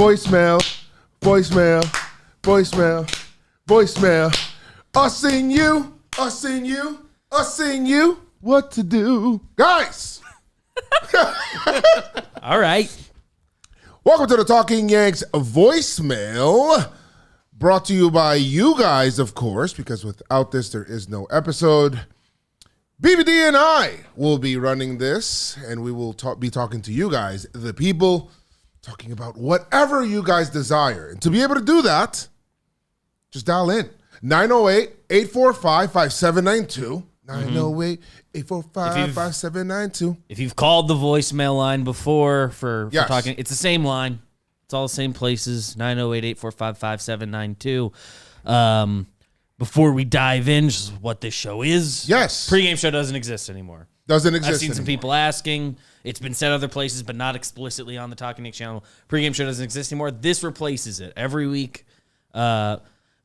Voicemail, voicemail, voicemail, voicemail. Us and you, us and you, us and you. What to do? Guys! All right. Welcome to the Talking Yanks voicemail. Brought to you by you guys, of course, because without this, there is no episode. BBD and I will be running this, and we will be talking to you guys, the people, talking about whatever you guys desire. And to be able to do that, just dial in. 908-845-5792. 908-845-5792. If you've called the voicemail line before for Yes. talking, it's the same line. It's all the same places, 908-845-5792. Before we dive in, just what this show is. Yes. Pregame show doesn't exist anymore. Doesn't exist I've seen some anymore. people asking. It's been said other places, but not explicitly on the Talking Yanks channel. Pregame show doesn't exist anymore. This replaces it every week.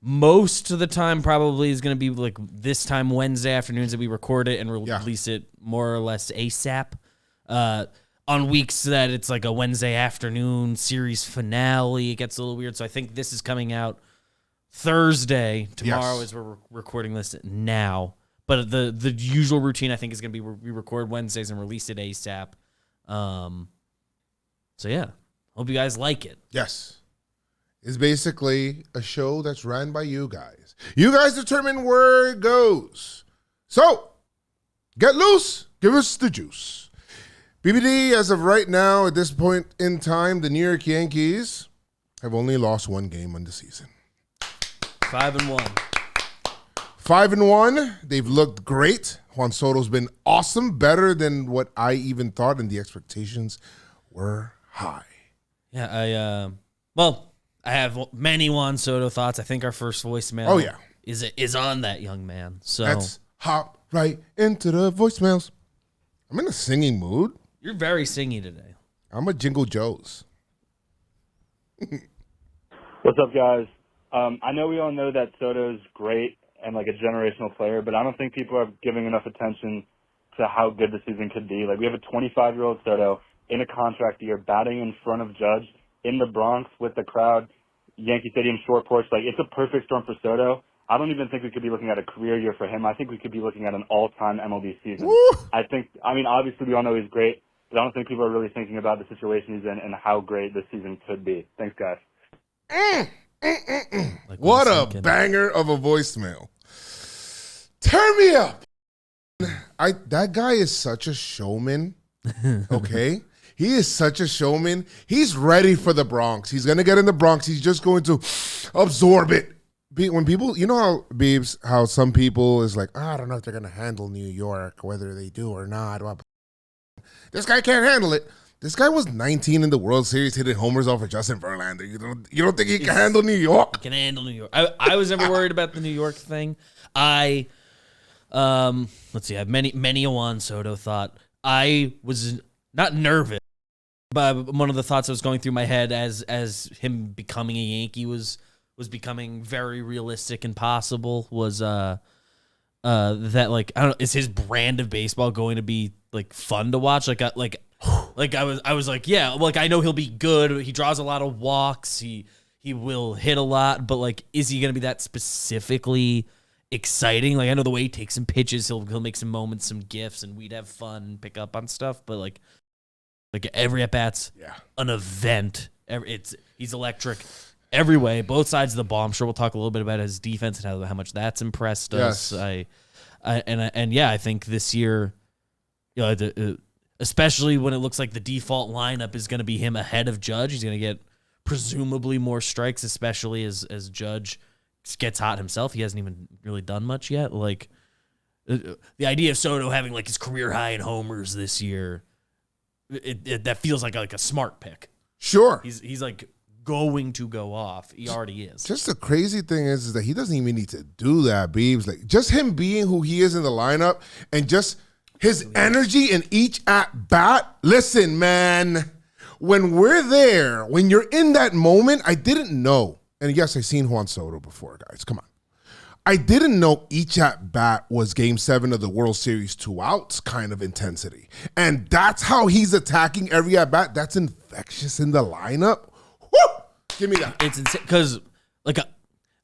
Most of the time probably is going to be like this time Wednesday afternoons that we record it and release it more or less ASAP. On weeks that it's like a Wednesday afternoon series finale, it gets a little weird. So I think this is coming out Thursday. Tomorrow as we're recording this now. But the usual routine I think is going to be we record Wednesdays and release it ASAP. So yeah, hope you guys like it. Yes. It's basically a show that's ran by you guys. You guys determine where it goes. So, get loose. Give us the juice. BBD, as of right now, at this point in time, the New York Yankees have only lost one game on the season. 5-1. 5-1. They've looked great. Juan Soto's been awesome, better than what I even thought, and the expectations were high. Yeah, I have many Juan Soto thoughts. I think our first voicemail is on that young man. So let's hop right into the voicemails. I'm in a singing mood. You're very singy today. I'm a Jingle Joez. What's up, guys? I know we all know that Soto's great and like a generational player, but I don't think people are giving enough attention to how good the season could be. Like, we have a 25-year-old Soto in a contract year batting in front of Judge in the Bronx with the crowd, Yankee Stadium short porch. Like, it's a perfect storm for Soto. I don't even think we could be looking at a career year for him. I think we could be looking at an all-time MLB season. Woo! Obviously we all know he's great, but I don't think people are really thinking about the situation he's in and how great this season could be. Thanks, guys. Like What a banger of a voicemail. Turn me up. That guy is such a showman, okay? He is such a showman. He's ready for the Bronx. He's going to get in the Bronx. He's just going to absorb it. When people, you know how, Beebs, how some people is like, I don't know if they're going to handle New York, whether they do or not. This guy can't handle it. This guy was 19 in the World Series hitting homers off of Justin Verlander. You don't think he can handle New York? He can handle New York. I was never worried about the New York thing. Let's see. I have many a Juan Soto thought. I was not nervous, but one of the thoughts that was going through my head as him becoming a Yankee was becoming very realistic and possible was that, like, I don't know, is his brand of baseball going to be like fun to watch? I was like, yeah, like, I know he'll be good. He draws a lot of walks. He will hit a lot, but like, is he going to be that specifically exciting? Like, I know the way he takes some pitches, he'll make some moments, some gifts, and we'd have fun and pick up on stuff. But like every at bat's an event. He's electric every way, both sides of the ball. I'm sure we'll talk a little bit about his defense and how much that's impressed us. I think this year, you know, especially when it looks like the default lineup is going to be him ahead of Judge. He's going to get presumably more strikes, especially as Judge gets hot himself. He hasn't even really done much yet. Like, the idea of Soto having like his career high in homers this year, that feels like a smart pick. Sure. He's like going to go off. He already is. Just the crazy thing is that he doesn't even need to do that, Beebs. Like, just him being who he is in the lineup and just his energy in each at bat. Listen, man, when we're there, when you're in that moment, I didn't know. And yes, I've seen Juan Soto before, guys. Come on. I didn't know each at bat was Game 7 of the World Series 2 outs kind of intensity. And that's how he's attacking every at bat. That's infectious in the lineup. Woo! Give me that. It's insane because like,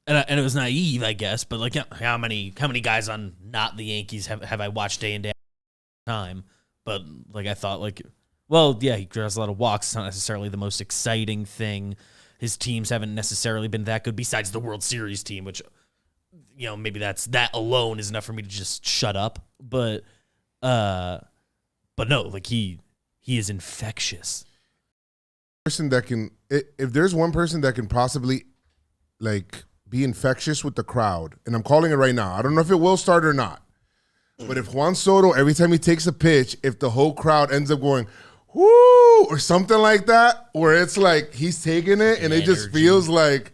and it was naive, I guess, but like, how many guys on not the Yankees have I watched day in day time? But like, I thought like, well, yeah, he draws a lot of walks. It's not necessarily the most exciting thing. His teams haven't necessarily been that good, besides the World Series team, which, you know, maybe that alone is enough for me to just shut up. But no, like he is infectious. Person that can, if there's one person that can possibly like be infectious with the crowd, and I'm calling it right now. I don't know if it will start or not, but if Juan Soto, every time he takes a pitch, if the whole crowd ends up going, whoo, or something like that, where it's like he's taking it and it just feels like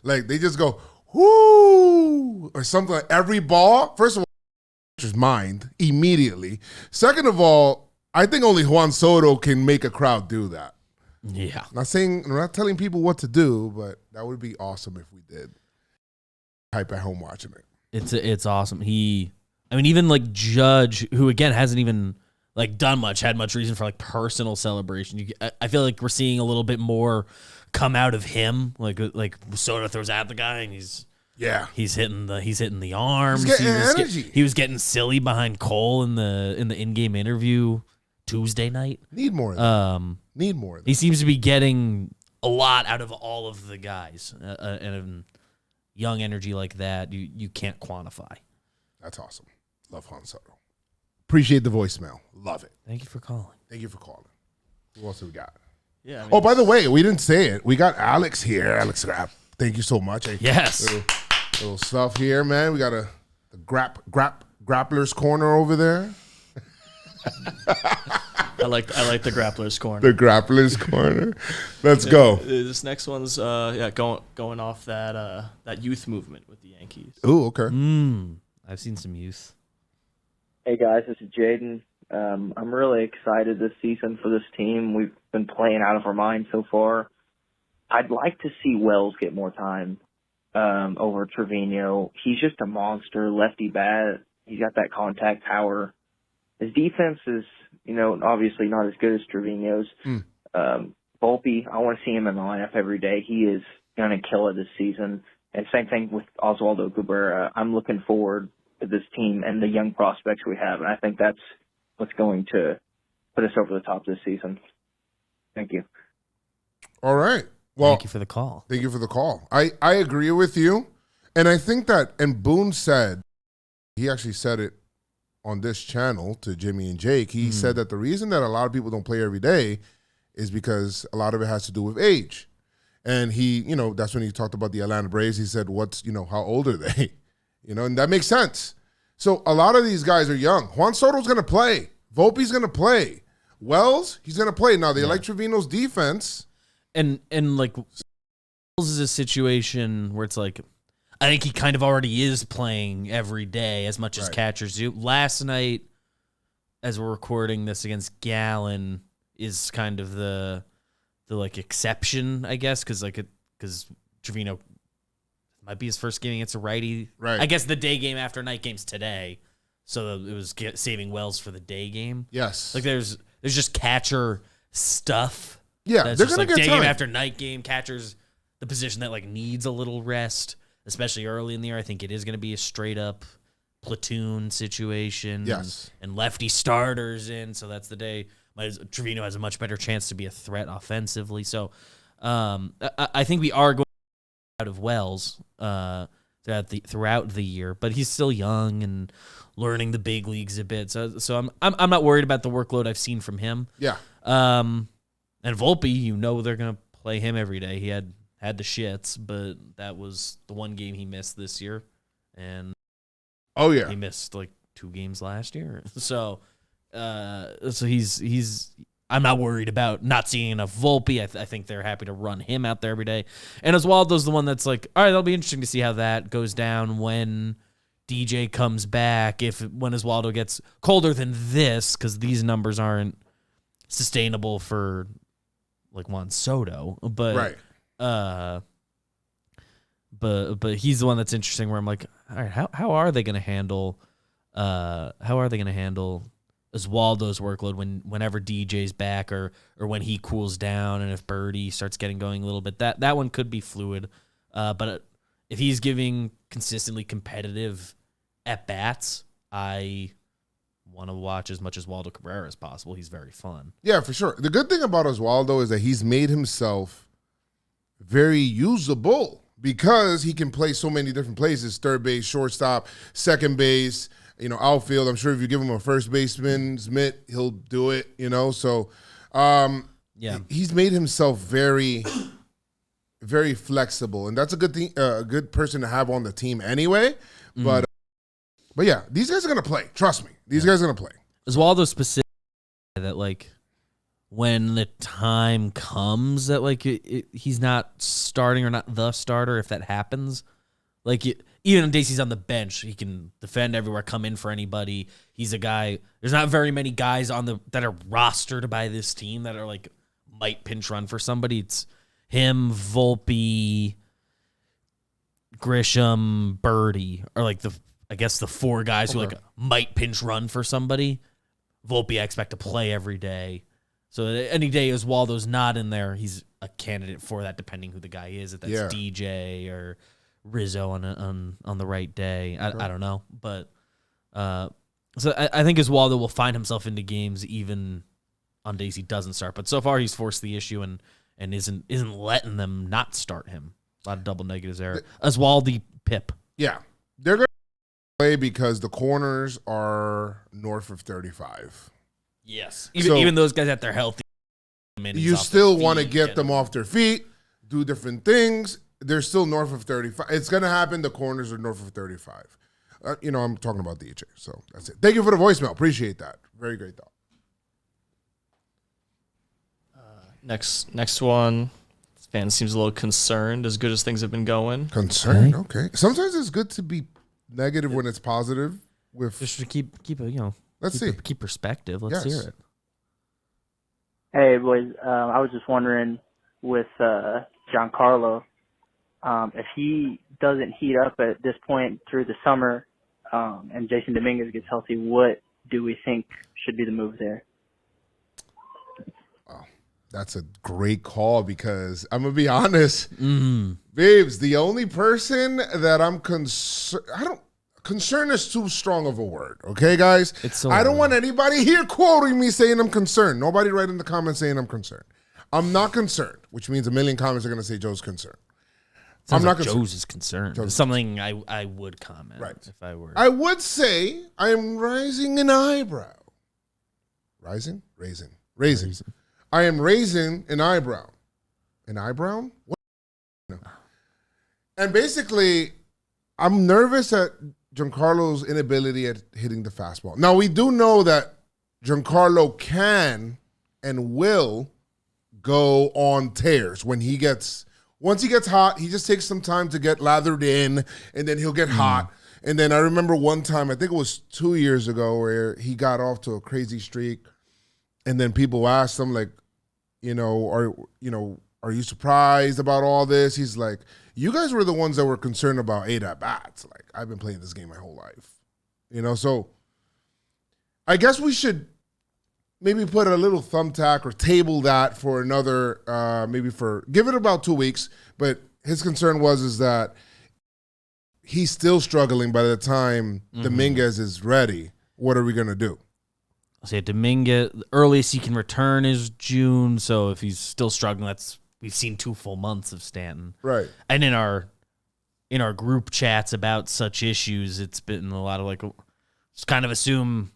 they just go, whoo, or something like every ball. First of all, his mind immediately. Second of all, I think only Juan Soto can make a crowd do that. Yeah. I'm not telling people what to do, but that would be awesome if we did. Hype at home watching it. It's awesome. Even like Judge, who again hasn't even like had much reason for like personal celebration. I feel like we're seeing a little bit more come out of him. Like Soto throws at the guy and he's hitting the arms. He's getting energy. He was getting silly behind Cole in the in-game interview Tuesday night. Need more of that. He seems to be getting a lot out of all of the guys. And young energy like that, you can't quantify. That's awesome. Love Juan Soto. Appreciate the voicemail. Love it. Thank you for calling. Who else have we got? Yeah. Oh, by the way, we didn't say it. We got Alex here. Alex Grapp. Thank you so much. Yes. Little stuff here, man. We got the grappler's corner over there. I like the grappler's corner. The grappler's corner. Let's go. This next one's going off that youth movement with the Yankees. Ooh, okay. I've seen some youth. Hey guys, this is Jaden. I'm really excited this season for this team. We've been playing out of our minds so far. I'd like to see Wells get more time over Trevino. He's just a monster, lefty bat. He's got that contact power. His defense is, obviously not as good as Trevino's. Volpe, I want to see him in the lineup every day. He is going to kill it this season. And same thing with Oswaldo Cabrera. I'm looking forward to this team and the young prospects we have, and I think that's what's going to put us over the top this season. Thank you. All right. Well, Thank you for the call. I agree with you. And I think that, and Boone said, he actually said it on this channel to Jimmy and Jake. He said that the reason that a lot of people don't play every day is because a lot of it has to do with age. And he, that's when he talked about the Atlanta Braves. He said, how old are they? And that makes sense. So a lot of these guys are young. Juan Soto's going to play. Volpe's going to play. Wells, he's going to play. Now, they like Trevino's defense. And like, Wells is a situation where it's like, I think he kind of already is playing every day as much as catchers do. Last night, as we're recording this against Gallen, is kind of the like exception, I guess, because Trevino might be his first game against a righty. Right. I guess the day game after night game's today, so it was saving Wells for the day game. Yes. Like there's just catcher stuff. Yeah, that's they're just going to like get day time. game after night game. Catcher's the position that like needs a little rest, especially early in the year. I think it is going to be a straight up platoon situation. Yes. And lefty starters in, so that's the day. Trevino has a much better chance to be a threat offensively. So I think we are going out of Wells throughout the year, but he's still young and learning the big leagues a bit. So I'm not worried about the workload I've seen from him. Yeah. And Volpe, they're gonna play him every day. He had the shits, but that was the one game he missed this year, and he missed like 2 games last year. So he's. I'm not worried about not seeing enough Volpe. I think they're happy to run him out there every day. And Oswaldo's the one that's like, all right, that'll be interesting to see how that goes down when DJ comes back. When Oswaldo gets colder than this, because these numbers aren't sustainable for like Juan Soto, but but he's the one that's interesting. Where I'm like, all right, how are they going to handle? How are they going to handle Oswaldo's workload whenever DJ's back or when he cools down, and if Birdie starts getting going a little bit. That one could be fluid. But if he's giving consistently competitive at-bats, I want to watch as much as Waldo Cabrera as possible. He's very fun. Yeah, for sure. The good thing about Oswaldo is that he's made himself very usable because he can play so many different places: third base, shortstop, second base, outfield. I'm sure if you give him a first baseman's mitt, he'll do it, So he's made himself very, very flexible. And that's a good thing, a good person to have on the team anyway. But yeah, these guys are going to play. Trust me. These guys are going to play. Oswaldo specific that, like, when the time comes that, like, he's not starting or not the starter, if that happens, like, even when Dacey's on the bench, he can defend everywhere, come in for anybody. He's a guy. There's not very many guys that are rostered by this team that are, like, might pinch run for somebody. It's him, Volpe, Grisham, Birdie, or, like, the 4 guys who, like, might pinch run for somebody. Volpe, I expect to play every day. So any day Oswaldo's not in there, he's a candidate for that, depending who the guy is. If that's DJ or Rizzo on the right day, I don't know. But so I think Oswaldo will find himself into games even on days he doesn't start. But so far he's forced the issue and isn't letting them not start him. A lot of double negatives there. Oswaldo Pip. Yeah, they're going to play because the corners are north of 35. Yes. Even those guys that they're healthy. You still want to get them off their feet, do different things. They're still north of 35. It's going to happen. The corners are north of 35. I'm talking about DJ. So that's it. Thank you for the voicemail. Appreciate that. Very great thought. Next one. This fan seems a little concerned as good as things have been going. Concerned? Okay. Sometimes it's good to be negative when it's positive. Just to keep it, Let's see. Keep perspective. Let's hear it. Hey, boys. I was just wondering with Giancarlo, if he doesn't heat up at this point through the summer and Jason Dominguez gets healthy, what do we think should be the move there? Oh, that's a great call because I'm going to be honest. Babes, the only person that I'm concerned, concern is too strong of a word, okay, guys? I don't want anybody here quoting me saying I'm concerned. Nobody write in the comments saying I'm concerned. I'm not concerned, which means a million comments are going to say Joe's concerned. I'm not concerned. Joe's is concerned. It's something I would comment if I were. I would say I am raising an eyebrow. Raising. I am raising an eyebrow. An eyebrow? What? No. And basically, I'm nervous at Giancarlo's inability at hitting the fastball. Now, we do know that Giancarlo can and will go on tears once he gets hot. He just takes some time to get lathered in, and then he'll get hot. And then I remember one time, I think it was 2 years ago, where he got off to a crazy streak, and then people asked him, like, are you surprised about all this? He's like, you guys were the ones that were concerned about 8 at-bats. Like, I've been playing this game my whole life. So I guess we should maybe put a little thumbtack or table that for another, give it about 2 weeks. But his concern is that he's still struggling by the time Dominguez is ready. What are we going to do? I'll say Dominguez, the earliest he can return is June. So if he's still struggling, we've seen 2 full months of Stanton. Right. And in our group chats about such issues, it's been a lot of just kind of assume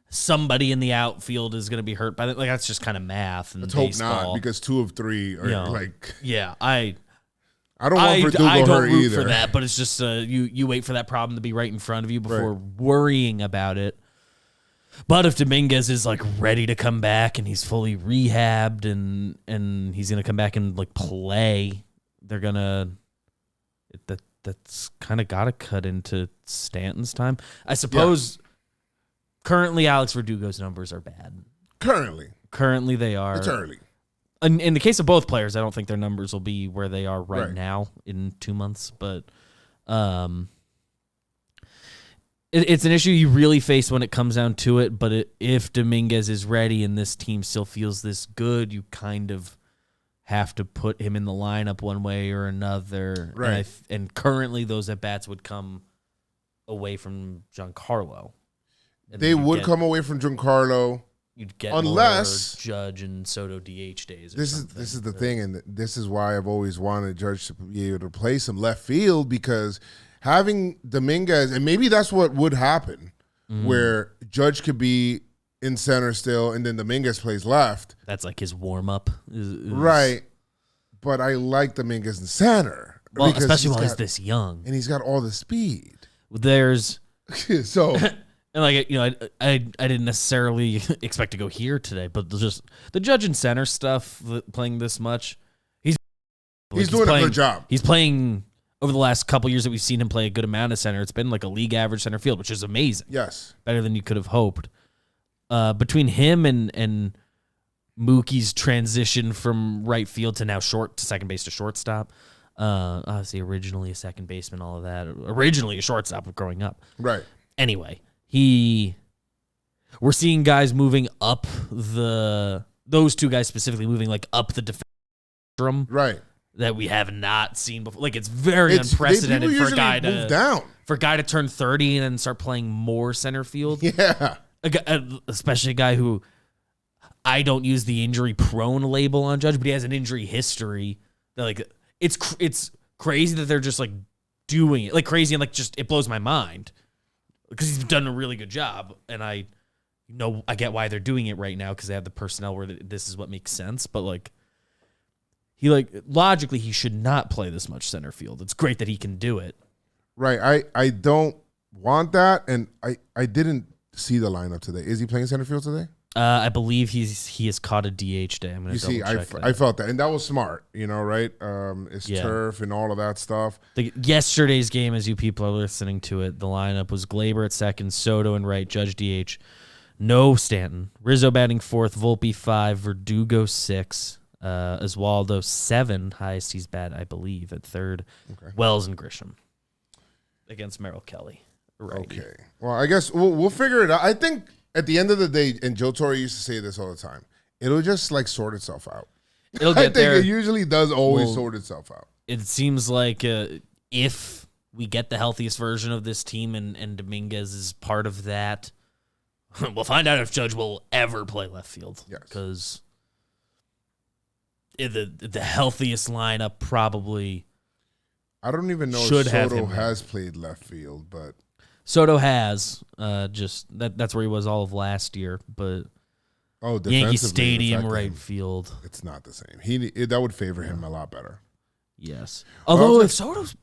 somebody in the outfield is going to be hurt by that. Like, that's just kind of math. And let's baseball. hope not, because 2 of 3 are Yeah, I don't want Verdugo I don't hurt root either. for that, but it's just you wait for that problem to be right in front of you before worrying about it. But if Dominguez is ready to come back and he's fully rehabbed and he's gonna come back and play, they're gonna that's kind of gotta cut into Stanton's time. I suppose currently Alex Verdugo's numbers are bad. Currently they are. It's early. In the case of both players, I don't think their numbers will be where they are right now in 2 months, but It's an issue you really face when it comes down to it, but if Dominguez is ready and this team still feels this good, you kind of have to put him in the lineup one way or another. Right. And currently those at-bats would come away from Giancarlo. They would come away from Giancarlo. You'd get unless more Judge and Soto DH days. This is the thing, and this is why I've always wanted Judge to be able to play some left field, because having Dominguez, and maybe that's what would happen, where Judge could be in center still, and then Dominguez plays left. That's like his warm up, right? But I like Dominguez in center, well, especially while he's this young, and he's got all the speed. There's so. And like, you know, I didn't necessarily expect to go here today, but just the Judge and center stuff, playing this much, he's doing a good job. He's playing over the last couple years that we've seen him play a good amount of center. It's been like a league average center field, which is amazing. Yes, better than you could have hoped. Between him and Mookie's transition from right field to now to second base to shortstop. Obviously, originally a second baseman, all of that. Originally a shortstop growing up. Right. Anyway. We're seeing guys moving up those two guys specifically moving like up the defense spectrum, right? That we have not seen before. Like it's unprecedented for a guy to turn 30 and then start playing more center field. Yeah, especially a guy who I don't use the injury prone label on Judge, but he has an injury history. That like it's crazy that they're just like doing it, like crazy, and like just it blows my mind. Because he's done a really good job, and I get why they're doing it right now, because they have the personnel where this is what makes sense. But like, logically he should not play this much center field. It's great that he can do it. Right. I don't want that, and I didn't see the lineup today. Is he playing center field today? I believe he has caught a DH day. I'm gonna I felt that, and that was smart. Right? It's turf and all of that stuff. Yesterday's game, as you people are listening to it, the lineup was Gleyber at second, Soto and right, Judge DH, no Stanton, Rizzo batting fourth, Volpe 5, Verdugo 6, Oswaldo 7, highest he's bat, I believe, at third, Wells and Grisham against Merrill Kelly. Righty. Okay. Well, I guess we'll figure it out. I think at the end of the day, and Joe Torre used to say this all the time, it'll just like sort itself out. It'll get there. I think it usually does always sort itself out. It seems like if we get the healthiest version of this team and Dominguez is part of that, we'll find out if Judge will ever play left field. Yes. Because the healthiest lineup probably I don't even know if Soto has played left field, but Soto has just that's where he was all of last year, but Yankee Stadium right field, it's not the same. That would favor him a lot better. Yes, although if Soto's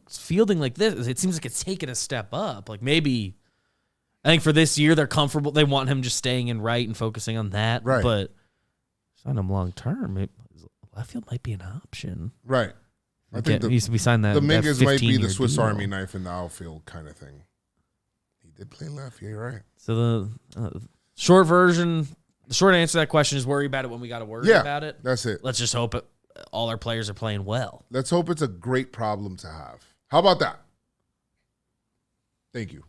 fielding like this, it seems like it's taken a step up. Like maybe I think for this year they're comfortable. They want him just staying in right and focusing on that. Right, but sign him long term. Left field might be an option. Right. I think we signed that. Dominguez might be the Swiss deal. Army knife in the outfield kind of thing. He did play left. Yeah, you're right. So the short version, the short answer to that question is worry about it when we got to worry about it. That's it. Let's just hope all our players are playing well. Let's hope it's a great problem to have. How about that? Thank you.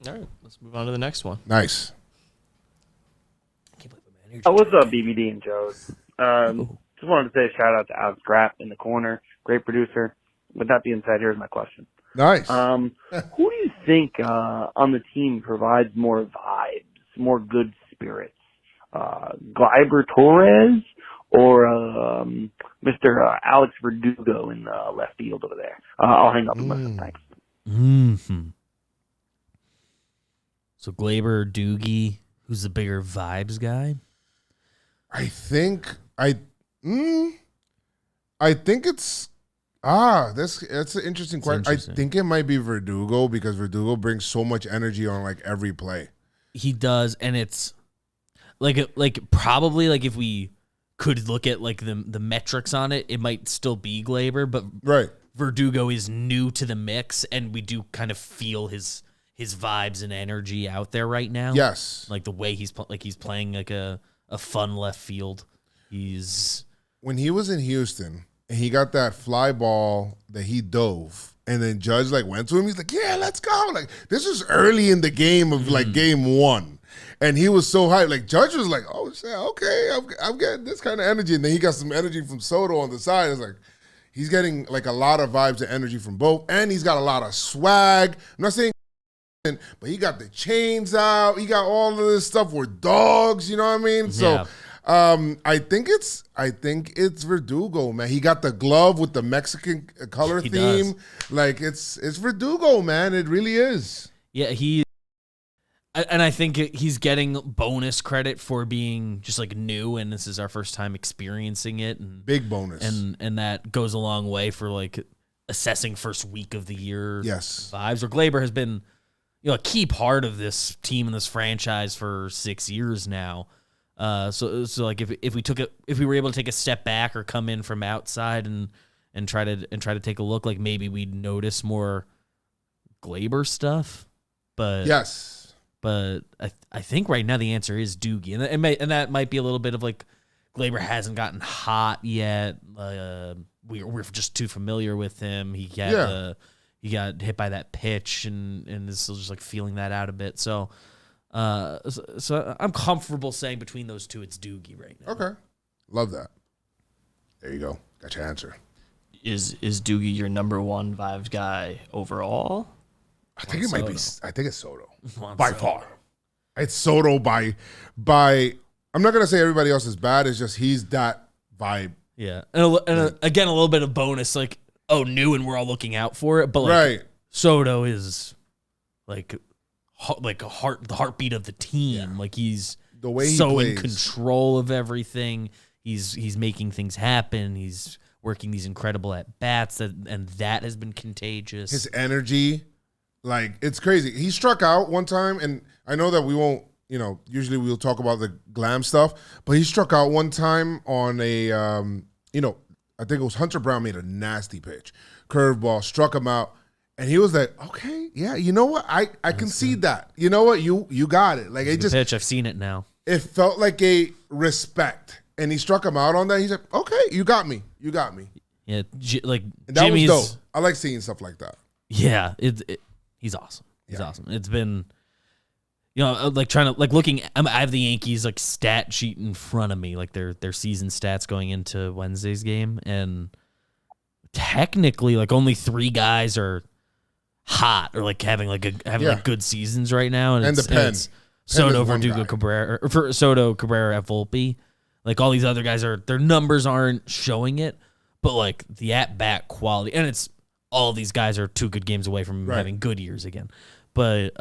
All right, let's move on to the next one. Nice. What's up, BBD and Joez? Just wanted to say a shout out to Alex Grapp in the corner. Great producer. With that being said, here's my question. Nice. Who do you think on the team provides more vibes, more good spirits? Gleyber Torres or Mr. Alex Verdugo in the left field over there? I'll hang up and listen. Thanks. Mm-hmm. So Gleyber or Doogie, who's the bigger vibes guy? I think it's that's an interesting question. I think it might be Verdugo because Verdugo brings so much energy on like every play. He does, and it's like probably like if we could look at like the metrics on it, it might still be Gleyber, but right. Verdugo is new to the mix, and we do kind of feel his vibes and energy out there right now. Yes, like the way he's playing like a fun left field. When he was in Houston, and he got that fly ball that he dove. And then Judge like went to him. He's like, yeah, let's go. Like, this was early in the game of like game one. And he was so hyped. Like, Judge was like, oh, shit, okay, I'm getting this kind of energy. And then he got some energy from Soto on the side. It's like, he's getting like a lot of vibes and energy from both. And he's got a lot of swag. I'm not saying, but he got the chains out. He got all of this stuff with dogs. You know what I mean? So I think it's Verdugo, man. He got the glove with the Mexican color theme. Does. Like it's Verdugo, man. It really is. Yeah, and I think he's getting bonus credit for being just like new, and this is our first time experiencing it. And big bonus, and that goes a long way for like assessing first week of the year. Yes, vibes. Or Glaber has been, a key part of this team and this franchise for 6 years now. So like if we were able to take a step back or come in from outside and try to take a look, like maybe we'd notice more Glaber stuff. But yes. But I think right now the answer is Doogie, and that might be a little bit of like Glaber hasn't gotten hot yet. We're just too familiar with him. He got hit by that pitch and is still just like feeling that out a bit. So I'm comfortable saying between those two it's Doogie right now. Okay, love that. There you go. Got your answer. Is Doogie your number one vibes guy overall? I think it might be. I think it's Soto By far. It's Soto by. I'm not gonna say everybody else is bad. It's just he's that vibe. Yeah, and again a little bit of bonus, like new, and we're all looking out for it. But like, right, Soto is like the heartbeat of the team. Yeah. Like he's the way he so plays. In control of everything. He's making things happen. He's working these incredible at bats, and that has been contagious. His energy. Like, it's crazy. He struck out one time, and I know that we won't, usually we'll talk about the glam stuff, but he struck out one time on a, I think it was Hunter Brown made a nasty pitch. Curveball, struck him out, and he was like, okay, yeah, you know what? I concede that. You know what? You got it. Like, it just pitch. I've seen it now. It felt like a respect, and he struck him out on that. He's like, okay, you got me. You got me. Yeah, and that Jimmy's, was dope. I like seeing stuff like that. Yeah, he's awesome. He's awesome. It's been, like trying to looking. I have the Yankees like stat sheet in front of me, like their season stats going into Wednesday's game, and technically, like only 3 guys are hot or like having good seasons right now, and the pen. It's Soto, Verdugo, Cabrera, or for Soto, Cabrera, at Volpe. Like all these other guys their numbers aren't showing it, but like the at bat quality, and it's. All these guys are 2 good games away from having good years again. But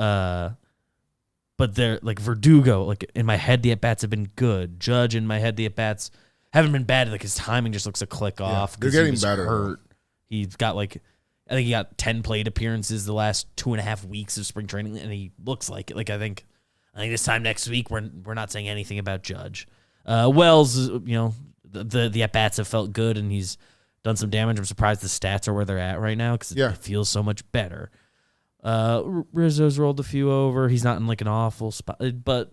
they're like Verdugo, like in my head, the at-bats have been good. Judge, in my head, the at-bats haven't been bad. Like his timing just looks a click off. They're getting better. Hurt. He's got I think he got 10 plate appearances the last 2.5 weeks of spring training, and he looks like it. Like I think this time next week, we're not saying anything about Judge. Wells, the at-bats have felt good, and he's done some damage. I'm surprised the stats are where they're at right now because it feels so much better. Rizzo's rolled a few over. He's not in like an awful spot, but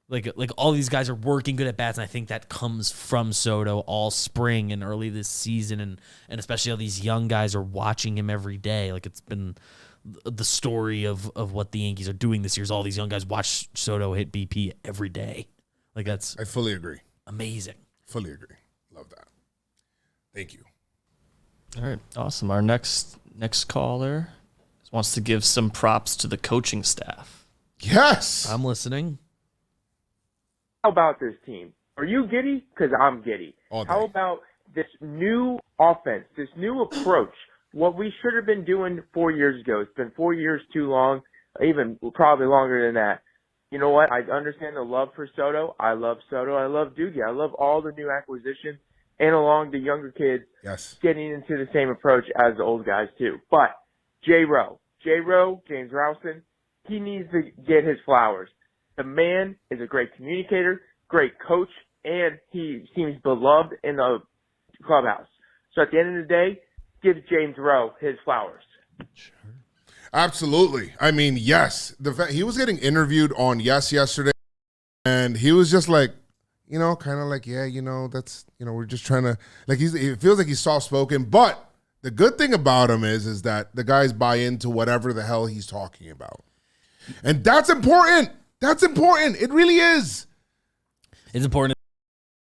like all these guys are working good at bats, and I think that comes from Soto all spring and early this season, and especially all these young guys are watching him every day. Like it's been the story of what the Yankees are doing this year is all these young guys watch Soto hit BP every day. Like I fully agree. Amazing. Fully agree. Love that. Thank you. All right, awesome. Our next caller wants to give some props to the coaching staff. Yes. I'm listening. How about this team? Are you giddy? Because I'm giddy. How about this new offense, this new approach? What we should have been doing 4 years ago. It's been 4 years too long, even probably longer than that. You know what? I understand the love for Soto. I love Soto. I love Doogie. I love all the new acquisitions. And along the younger kids getting into the same approach as the old guys too. But James Rowson, he needs to get his flowers. The man is a great communicator, great coach, and he seems beloved in the clubhouse. So at the end of the day, give James Rowe his flowers. Sure. Absolutely. I mean, yes. He was getting interviewed on Yes yesterday, and he was just like, you know, kind of like, yeah, you know, that's, you know, we're just trying to, like, it feels like he's soft-spoken. But the good thing about him is that the guys buy into whatever the hell he's talking about. And that's important. That's important. It really is. It's important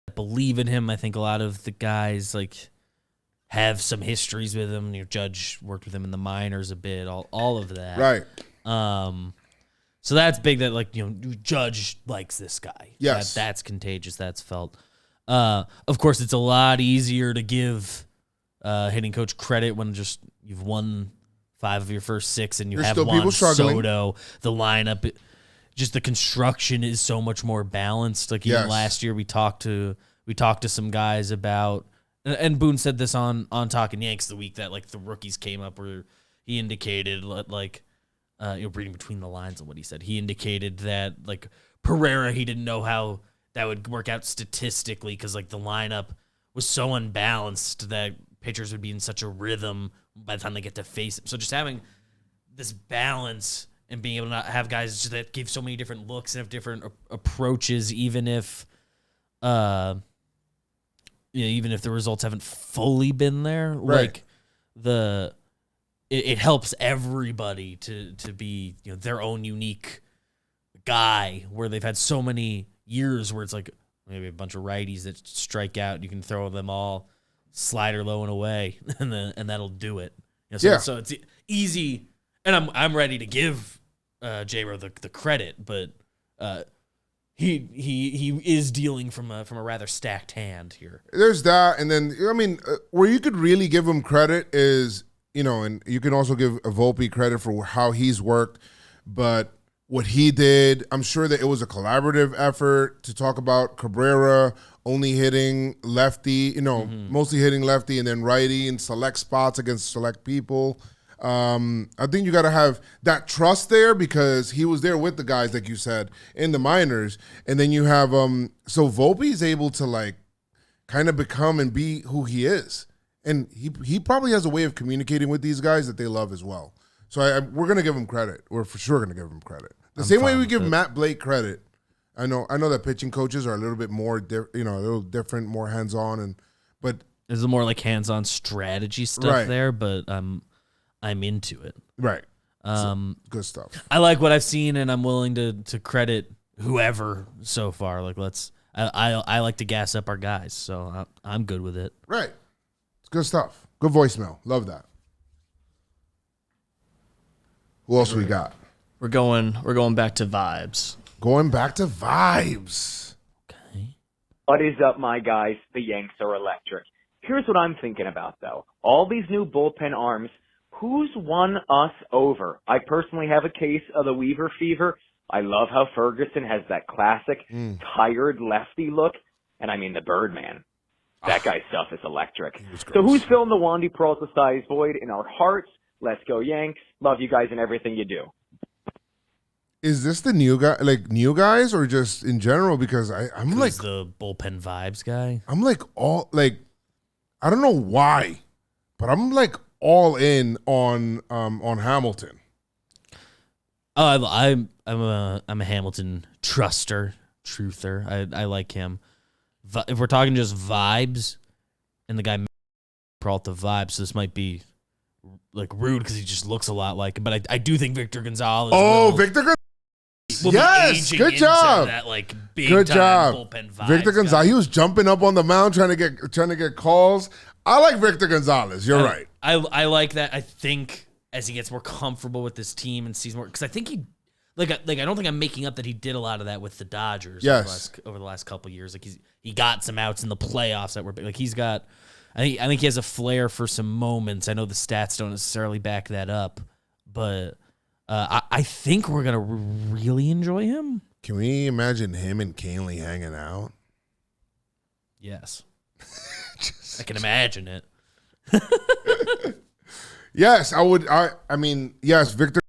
to believe in him. I think a lot of the guys, like, have some histories with him. Your Judge worked with him in the minors a bit, all of that. Right. So that's big that, like, you know, Judge likes this guy. Yes. That's contagious. That's felt. Of course, it's a lot easier to give hitting coach credit when just you've won 5 of your first 6 and you have Juan Soto. The lineup, just the construction is so much more balanced. Like, even last year we talked to some guys about, and Boone said this on Talkin Yanks the week that, like, the rookies came up where he indicated, like, reading between the lines of what he said, he indicated that, like, Pereira, he didn't know how that would work out statistically because, like, the lineup was so unbalanced that pitchers would be in such a rhythm by the time they get to face him. So just having this balance and being able to not have guys that give so many different looks and have different approaches, even if the results haven't fully been there, right. Like it helps everybody to be, you know, their own unique guy, where they've had so many years where it's like maybe a bunch of righties that strike out, you can throw them all slider low and away, and that'll do it. You know, so it's easy, and I'm ready to give J-Ro the credit, but he is dealing from a rather stacked hand here. There's that, and then, I mean, where you could really give him credit is, you know, and you can also give Volpe credit for how he's worked, but what he did, I'm sure that it was a collaborative effort to talk about Cabrera only hitting lefty, you know, mostly hitting lefty and then righty in select spots against select people. I think you got to have that trust there because he was there with the guys, like you said, in the minors. And then you have, so Volpe is able to, like, kind of become and be who he is. And he probably has a way of communicating with these guys that they love as well. So we're going to give him credit. We're for sure going to give him credit. The same way we give Matt Blake credit. I know that pitching coaches are a little bit more, a little different, more hands-on, but there's more like hands-on strategy stuff there. But I'm into it. Right. Good stuff. I like what I've seen, and I'm willing to credit whoever so far. Like, I like to gas up our guys, so I'm good with it. Right. It's good stuff. Good voicemail. Love that. Who else we got? We're going back to vibes. Going back to vibes. Okay. What is up, my guys? The Yanks are electric. Here's what I'm thinking about, though. All these new bullpen arms, who's won us over? I personally have a case of the Weaver fever. I love how Ferguson has that classic tired lefty look. And I mean the Birdman. That guy's stuff is electric. So who's filling the Wandy Peralta size void in our hearts? Let's go Yanks. Love you guys and everything you do. Is this the new guy, like new guys, or just in general? Because I'm like the bullpen vibes guy. I'm like I don't know why, but I'm like all in on Hamilton. Oh, I'm a Hamilton truther. I like him. If we're talking just vibes, and the guy Peralta vibes, so this might be like rude because he just looks a lot like him. But I do think Victor Gonzalez. Victor Gonzalez. Will yes, good job. That, like, big good time job. Bullpen vibes Victor Gonzalez. He was jumping up on the mound trying to get calls. I like Victor Gonzalez. You're right. I like that. I think as he gets more comfortable with this team and sees more, because I think he I don't think I'm making up that he did a lot of that with the Dodgers. Yes. over the last couple of years. Like he got some outs in the playoffs that were big. Like he's got. I think he has a flair for some moments. I know the stats don't necessarily back that up, but. I think we're going to really enjoy him. Can we imagine him and Canely hanging out? Yes. I can imagine it. Yes, I would. I mean, yes, Victor.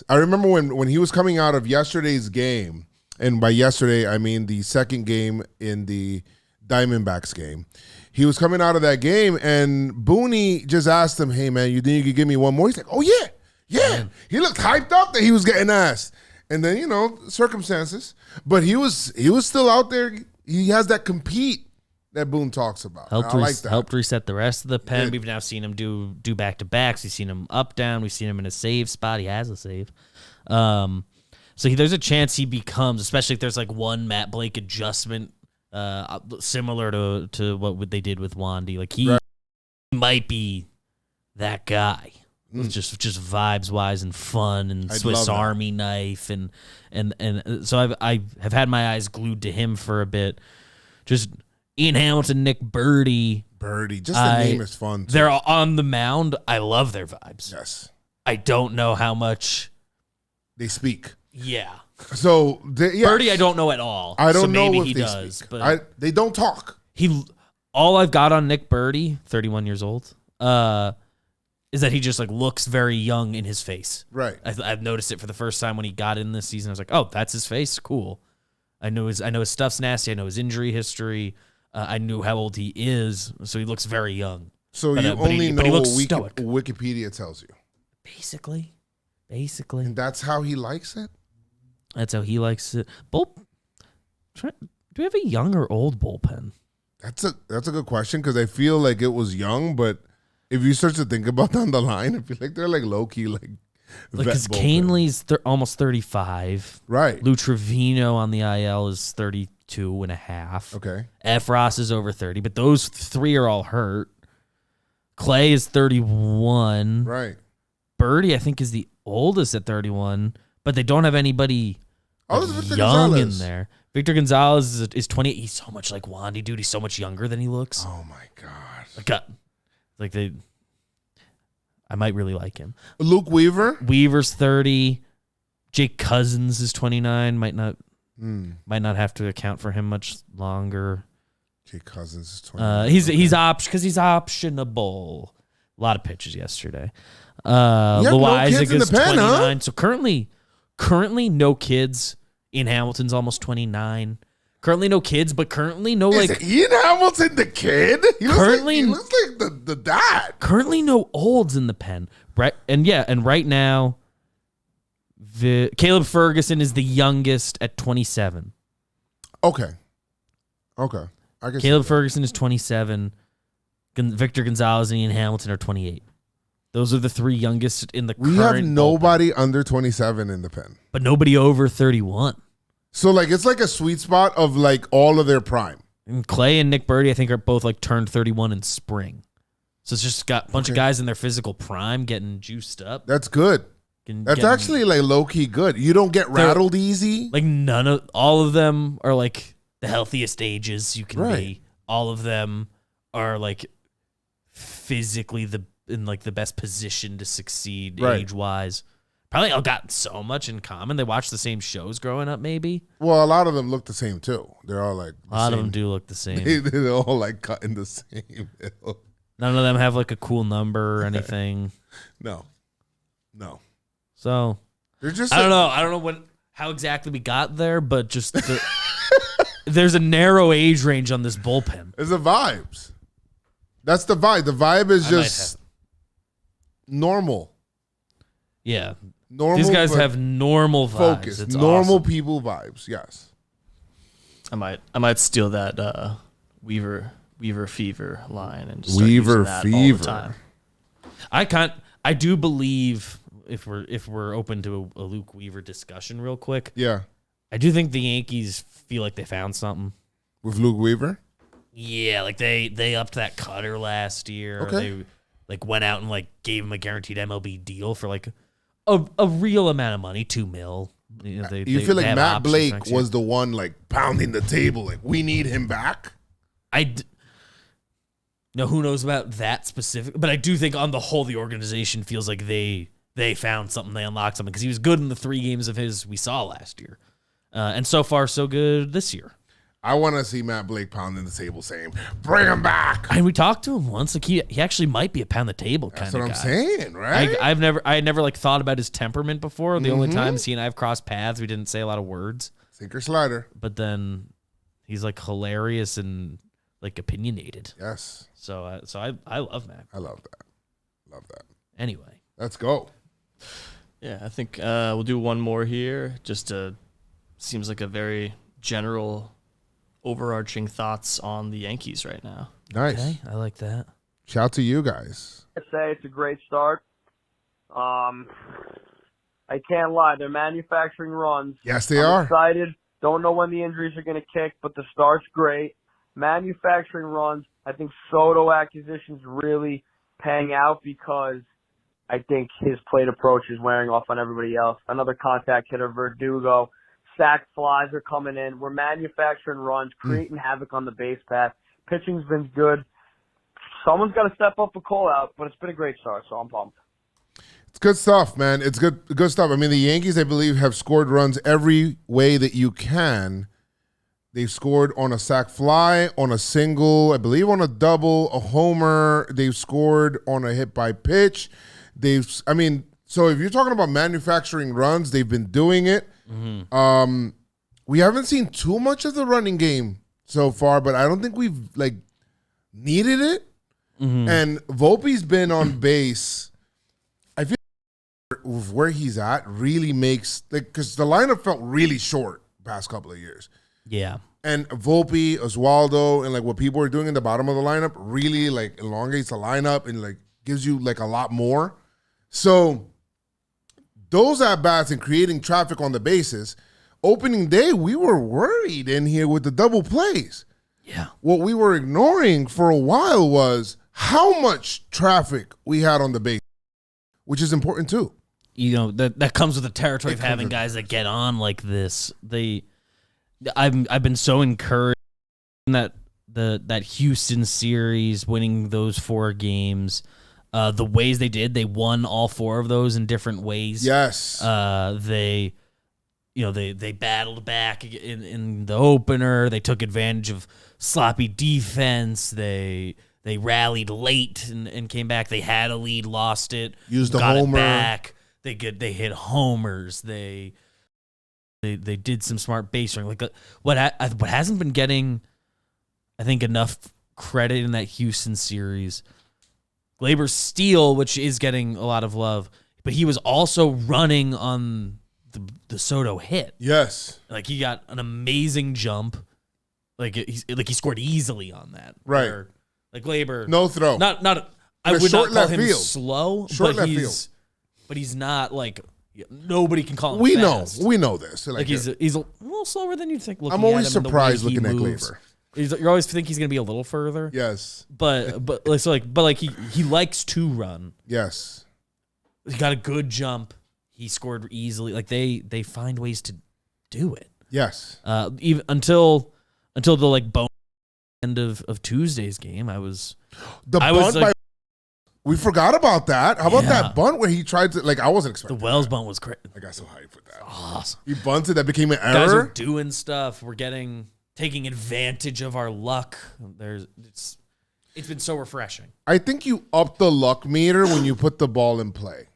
I remember when he was coming out of yesterday's game, and by yesterday, I mean the second game in the Diamondbacks game. He was coming out of that game, and Booney just asked him, hey, man, you think you could give me one more? He's like, oh, yeah. Yeah, he looked hyped up that he was getting asked, and then circumstances. But he was still out there. He has that compete that Boone talks about. Helped, I like that. helped reset the rest of the pen. Yeah. We've now seen him do back-to-backs. We've seen him up, down. We've seen him in a save spot. He has a save. So there's a chance he becomes, especially if there's like one Matt Blake adjustment similar to what they did with Wandy. Like he might be that guy. Just vibes-wise and fun and Swiss Army knife and so I have had my eyes glued to him for a bit. Just Ian Hamilton, Nick Birdie. Just the name is fun. Too. They're on the mound. I love their vibes. Yes. I don't know how much they speak. Yeah. So Birdie, I don't know at all. I don't so know maybe if he they does, speak. but They don't talk. All I've got on Nick Birdie, 31 years old, is that he just like looks very young in his face. Right. I've noticed it for the first time when he got in this season. I was like, oh, that's his face. Cool. I know his stuff's nasty. I know his injury history. I knew how old he is, so he looks very young. So you only know what Wikipedia tells you. Basically. And that's how he likes it? That's how he likes it. Do we have a young or old bullpen? That's a good question because I feel like it was young, but if you start to think about down the line, I feel like they're like low-key like because Canley's almost 35. Right. Lou Trevino on the IL is 32 and a half. Okay. F. Ross is over 30, but those three are all hurt. Clay is 31. Right. Birdie, I think, is the oldest at 31, but they don't have anybody young in there. Victor Gonzalez is 28. He's so much like Wandy, dude. He's so much younger than he looks. Oh, my God. I might really like him. Luke Weaver? Weaver's 30. Jake Cousins is 29. Might not have to account for him much longer. Jake Cousins is 29. He's because he's optionable. A lot of pitches yesterday. Loizaga 29. Huh? So currently no kids. Ian Hamilton's almost 29. Currently no kids, but currently no Is Ian Hamilton the kid? He looks like the dad. Currently no olds in the pen. Right, and right now Caleb Ferguson is the youngest at 27. Okay. I guess Caleb Ferguson is 27. Victor Gonzalez and Ian Hamilton are 28. Those are the three youngest in the current. We have nobody under 27 in the pen. But nobody over 31. So, like, it's like a sweet spot of, like, all of their prime. And Clay and Nick Birdie, I think, are both, like, turned 31 in spring. So it's just got a bunch of guys in their physical prime getting juiced up. That's good. That's actually, like, low-key good. You don't get rattled easy. Like, all of them are, like, the healthiest ages you can be. All of them are, like, physically in the best position to succeed age-wise. Probably all got so much in common. They watched the same shows growing up, maybe. Well, a lot of them look the same, too. They're all, like, a lot of them do look the same. They're all, like, cut in the same middle. None of them have, like, a cool number or anything. No. So, they're just I don't know how exactly we got there, but just there's a narrow age range on this bullpen. It's the vibes. That's the vibe. The vibe is just normal. Yeah. Normal. These guys have normal vibes. Focus. It's normal awesome. people vibes. Yes. I might steal that Weaver fever line and just Weaver start fever using that all the time. I do believe if we're open to a Luke Weaver discussion real quick. Yeah. I do think the Yankees feel like they found something with Luke Weaver. Yeah, like they upped that cutter last year. Okay. They like went out and like gave him a guaranteed MLB deal for like a real amount of money, $2 million. You feel like Matt Blake was the one like pounding the table, like we need him back. No, who knows about that specific? But I do think on the whole, the organization feels like they found something, they unlocked something because he was good in the 3 games of his we saw last year, and so far so good this year. I want to see Matt Blake pounding the table, saying, "Bring him back." And we talked to him once. Like he actually might be a pound the table kind of guy. That's what I'm saying, right? I had never like thought about his temperament before. The only times he and I have crossed paths, we didn't say a lot of words. Sinker slider. But then he's like hilarious and like opinionated. Yes. So I love Matt. I love that. Love that. Anyway, let's go. Yeah, I think we'll do one more here. Just seems like a very general overarching thoughts on the Yankees right now. Nice. Okay, I like that. Shout to you guys. I say it's a great start. I can't lie, they're manufacturing runs. Yes, they I'm are. excited. Don't know when the injuries are going to kick, but the start's great. Manufacturing runs. I think Soto acquisition's really paying out because I think his plate approach is wearing off on everybody else. Another contact hitter, Verdugo. Sack flies are coming in. We're manufacturing runs, creating havoc on the base path. Pitching's been good. Someone's got to step up a call out, but it's been a great start, so I'm pumped. It's good stuff, man. It's good stuff. I mean, the Yankees, I believe, have scored runs every way that you can. They've scored on a sac fly, on a single, I believe on a double, a homer. They've scored on a hit by pitch. So if you're talking about manufacturing runs, they've been doing it. Mm-hmm. We haven't seen too much of the running game so far, but I don't think we've needed it. Mm-hmm. And Volpe's been on base. I feel where he's at really makes because the lineup felt really short past couple of years. Yeah. And Volpe, Oswaldo, and what people are doing in the bottom of the lineup really elongates the lineup and gives you a lot more. So those at bats and creating traffic on the bases, opening day we were worried in here with the double plays. Yeah. What we were ignoring for a while was how much traffic we had on the base, which is important too. That comes with the territory of having guys that get on like this. I've been so encouraged that that Houston series, winning those 4 games, the ways they did, they won all 4 of those in different ways. Yes. They battled back in the opener. They took advantage of sloppy defense. They rallied late and came back. They had a lead, lost it, used the got homer it back. They hit homers. They did some smart base running. What hasn't been getting, I think, enough credit in that Houston series. Gleyber's steal, which is getting a lot of love, but he was also running on the Soto hit. Yes, he got an amazing jump. He scored easily on that. Right. Where, Gleyber, no throw. Not. I would not call him slow, short left field. But he's not nobody can call him we fast. We know this. He's a little slower than you'd think. I'm always surprised looking at Gleyber. You always think he's going to be a little further. Yes. But he likes to run. Yes. He got a good jump. He scored easily. They find ways to do it. Yes. Even until the bone end of Tuesday's game, I was we forgot about that. How about that bunt where he tried to I wasn't expecting the Wells bunt was crazy. I got so hyped with that. Awesome. He bunted, that became an error. Guys are doing stuff. We're taking advantage of our luck. It's been so refreshing. I think you up the luck meter when you put the ball in play.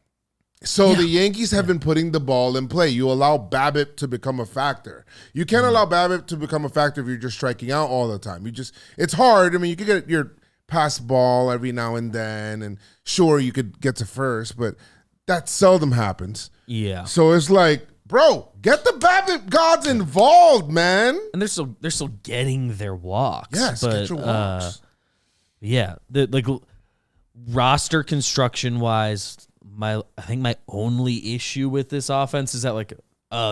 So the Yankees have been putting the ball in play. You allow BABIP to become a factor. You can't allow BABIP to become a factor if you're just striking out all the time. It's hard. I mean, you could get your pass ball every now and then, and sure, you could get to first, but that seldom happens. Yeah. So it's bro, get the BABIP gods involved, man. And they're still getting their walks. Yes, get your walks. Yeah, roster construction wise, I think my only issue with this offense is that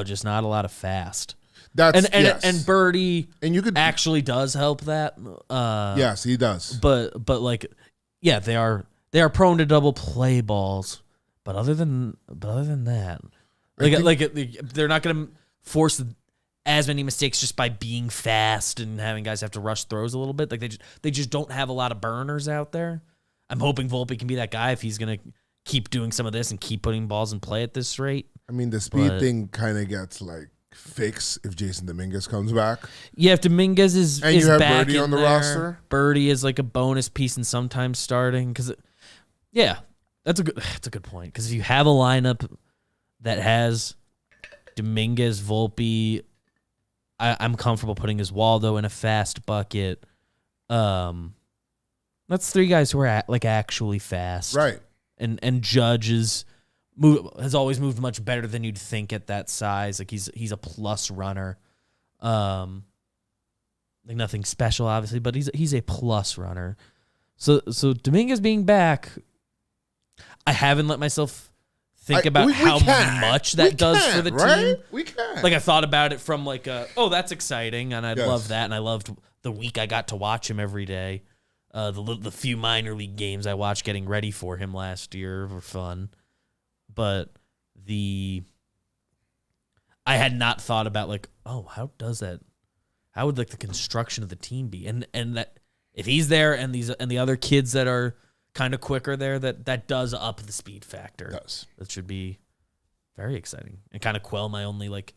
just not a lot of fast. And Birdie and you could actually does help that. Yes, he does. But they are prone to double play balls. But other than that, they're not going to force as many mistakes just by being fast and having guys have to rush throws a little bit. They just don't have a lot of burners out there. I'm hoping Volpe can be that guy if he's going to keep doing some of this and keep putting balls in play at this rate. I mean, the speed thing kind of gets fixed if Jason Dominguez comes back. Yeah, if Dominguez is you have back Birdie on the roster. Birdie is a bonus piece and sometimes starting that's a good point, because if you have a lineup that has Dominguez, Volpe, I'm comfortable putting Oswaldo in a fast bucket. That's 3 guys who are actually fast, right? And Judge has always moved much better than you'd think at that size. He's a plus runner. like nothing special, obviously, but he's a plus runner. So Dominguez being back, I haven't let myself think about how much that does for the team. We can. Like I thought about it from like that's exciting, and I love that, and I loved the week I got to watch him every day. The few minor league games I watched getting ready for him last year were fun, but I had not thought about like, how would like the construction of the team be, and that if he's there and the other kids that are kind of quicker there, that does up the speed factor. That should be very exciting and kind of quell my only like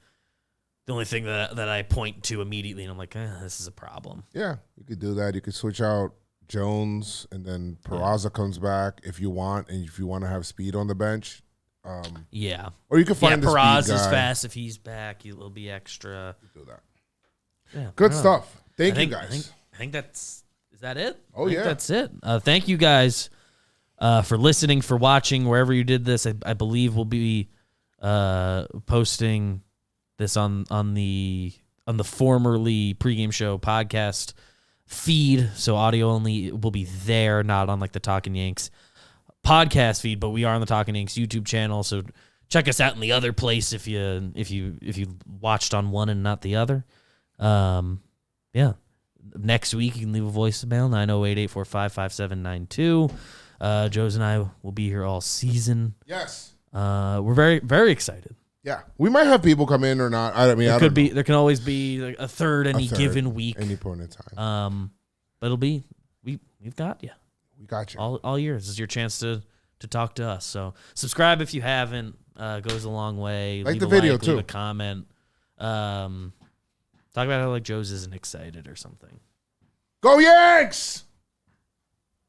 the only thing that I point to immediately, and I'm like, this is a problem. Yeah, you could do that. You could switch out Jones, and then Peraza comes back if you want, and if you want to have speed on the bench. Or you can find the speed guy. Peraza's fast if he's back. It'll be extra. Do that. Yeah, good stuff. Thank you guys. I think is that it? Oh yeah, that's it. Thank you guys for listening, for watching, wherever you did this. I believe we'll be posting this on the formerly pregame show podcast feed, so audio only will be there, not on like the Talkin Yanks podcast feed, but we are on the Talkin Yanks YouTube channel, so check us out in the other place if you watched on one and not the other. Next week you can leave a voicemail 908-845-5792. Joez and I will be here all season. Yes. We're very, very excited. Yeah, we might have people come in or not. There can always be like a third given week, any point in time. But it'll be we've got you. We got you all year. This is your chance to talk to us. So subscribe if you haven't. Goes a long way. Like the video too. Leave a comment. Talk about how like Joez isn't excited or something. Go Yanks!